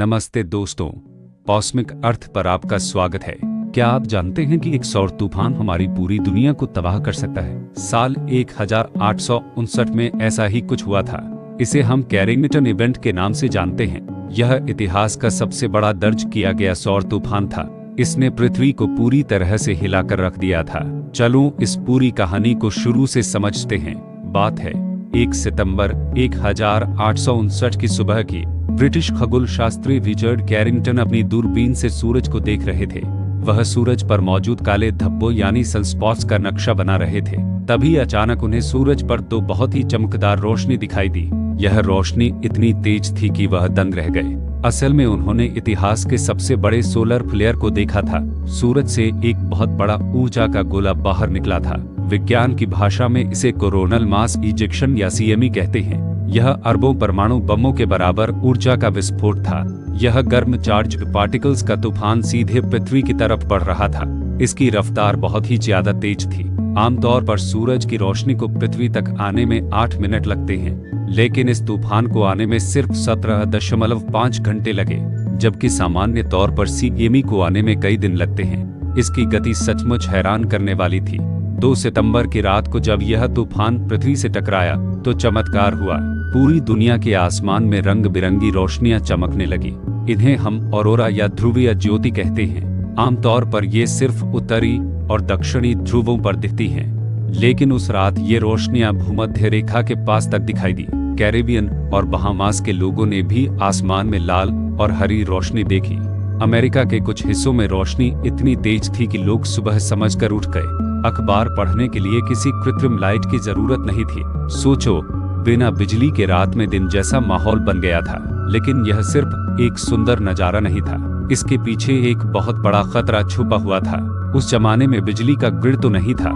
नमस्ते दोस्तो69 कॉस्मिक अर्थ पर आपका स्वागत है। क्या आप जानते हैं कि एक सौर तूफान हमारी पूरी दुनिया को तबाह कर सकता है? साल 1859 में ऐसा ही कुछ हुआ था। इसे हम कैरिंगटन इवेंट के नाम से जानते हैं। यह इतिहास का सबसे बड़ा दर्ज किया गया सौर तूफान था। इसने पृथ्वी को पूरी तरह से हिलाकर रख दिया था। चलो इस पूरी कहानी को शुरू से समझते हैं। बात है 1 सितंबर 1859 की सुबह की। ब्रिटिश खगोल शास्त्री रिचर्ड कैरिंगटन अपनी दूरबीन से सूरज को देख रहे थे। वह सूरज पर मौजूद काले धब्बों यानी सनस्पॉट्स का नक्शा बना रहे थे। तभी अचानक उन्हें सूरज पर दो बहुत ही चमकदार रोशनी दिखाई दी। यह रोशनी इतनी तेज थी कि वह दंग रह गए। असल में उन्होंने इतिहास के सबसे बड़े सोलर फ्लेयर को देखा था। सूरज से एक बहुत बड़ा ऊर्जा का गोला बाहर निकला था। विज्ञान की भाषा में इसे कोरोनल मास इजेक्शन या सीएमई कहते हैं। यह अरबों परमाणु बमों के बराबर ऊर्जा का विस्फोट था। यह गर्म चार्ज्ड पार्टिकल्स का तूफान सीधे पृथ्वी की तरफ बढ़ रहा था। इसकी रफ्तार बहुत ही ज्यादा तेज थी। आमतौर पर सूरज की रोशनी को पृथ्वी तक आने में 8 मिनट लगते हैं, लेकिन इस तूफान को आने में सिर्फ 17.5 घंटे लगे, जबकि सामान्य तौर पर सीएमई को आने में कई दिन लगते हैं। इसकी गति सचमुच हैरान करने वाली थी। 2 सितंबर की रात को जब यह तूफान पृथ्वी से टकराया तो चमत्कार हुआ। पूरी दुनिया के आसमान में रंग बिरंगी रोशनियां चमकने लगी। इन्हें हम ऑरोरा या ध्रुवीय ज्योति कहते हैं। आमतौर पर ये सिर्फ उत्तरी और दक्षिणी ध्रुवों पर दिखती हैं, लेकिन उस रात ये रोशनियां भूमध्य रेखा के पास तक दिखाई दी। कैरिबियन और बहामास के लोगों ने भी आसमान में लाल और हरी रोशनी देखी। अमेरिका के कुछ हिस्सों में रोशनी इतनी तेज थी कि लोग सुबह समझकर उठ गए। अखबार पढ़ने के लिए किसी कृत्रिम लाइट की जरूरत नहीं थी। सोचो, बिना बिजली के रात में दिन जैसा माहौल बन गया था। लेकिन यह सिर्फ एक सुंदर नजारा नहीं था, इसके पीछे एक बहुत बड़ा खतरा छुपा हुआ था। उस जमाने में बिजली का ग्रिड तो नहीं था,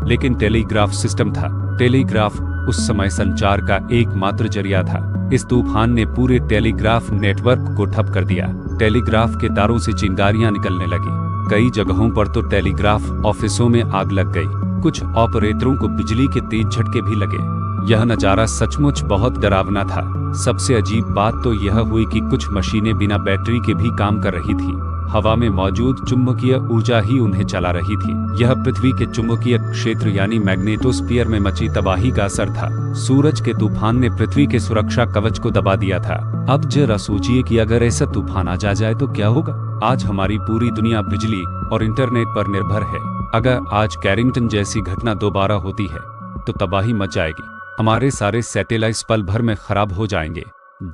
लेकिन टेलीग्राफ सिस्टम था। टेलीग्राफ उस समय संचार का एकमात्र जरिया था। इस तूफान ने पूरे टेलीग्राफ नेटवर्क को ठप कर दिया। टेलीग्राफ के तारों से चिंगारियां निकलने लगी। कई जगहों पर तो टेलीग्राफ ऑफिसों में आग लग गई। कुछ ऑपरेटरों को बिजली के तेज झटके भी लगे। यह नजारा सचमुच बहुत डरावना था। सबसे अजीब बात तो यह हुई कि कुछ मशीनें बिना बैटरी के भी काम कर रही थी। हवा में मौजूद चुंबकीय ऊर्जा ही उन्हें चला रही थी। यह पृथ्वी के चुंबकीय क्षेत्र यानी मैग्नेटोस्फीयर में मची तबाही का असर था। सूरज के तूफान ने पृथ्वी के सुरक्षा कवच को दबा दिया था। अब जरा सोचिए कि अगर ऐसा तूफान आ जाए तो क्या होगा। आज हमारी पूरी दुनिया बिजली और इंटरनेट पर निर्भर है। अगर आज कैरिंगटन जैसी घटना दोबारा होती है तो तबाही मच जाएगी। हमारे सारे सैटेलाइट्स पल भर में खराब हो जाएंगे।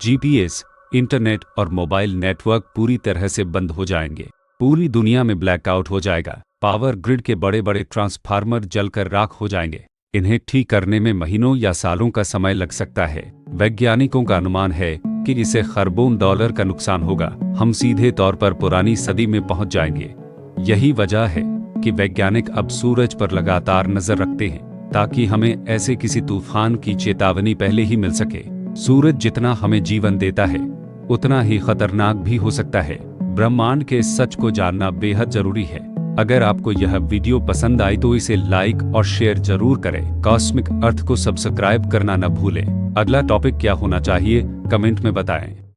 जीपीएस, इंटरनेट और मोबाइल नेटवर्क पूरी तरह से बंद हो जाएंगे। पूरी दुनिया में ब्लैकआउट हो जाएगा। पावर ग्रिड के बड़े बड़े ट्रांसफार्मर जलकर राख हो जाएंगे। इन्हें ठीक करने में महीनों या सालों का समय लग सकता है। वैज्ञानिकों का अनुमान है कि इससे खरबों डॉलर का नुकसान होगा। हम सीधे तौर पर पुरानी सदी में पहुंच जाएंगे। यही वजह है कि वैज्ञानिक अब सूरज पर लगातार नजर रखते हैं, ताकि हमें ऐसे किसी तूफान की चेतावनी पहले ही मिल सके। सूरज जितना हमें जीवन देता है, उतना ही खतरनाक भी हो सकता है। ब्रह्मांड के सच को जानना बेहद जरूरी है। अगर आपको यह वीडियो पसंद आई तो इसे लाइक और शेयर जरूर करें। कॉस्मिक अर्थ को सब्सक्राइब करना न भूलें। अगला टॉपिक क्या होना चाहिए, कमेंट में बताएं।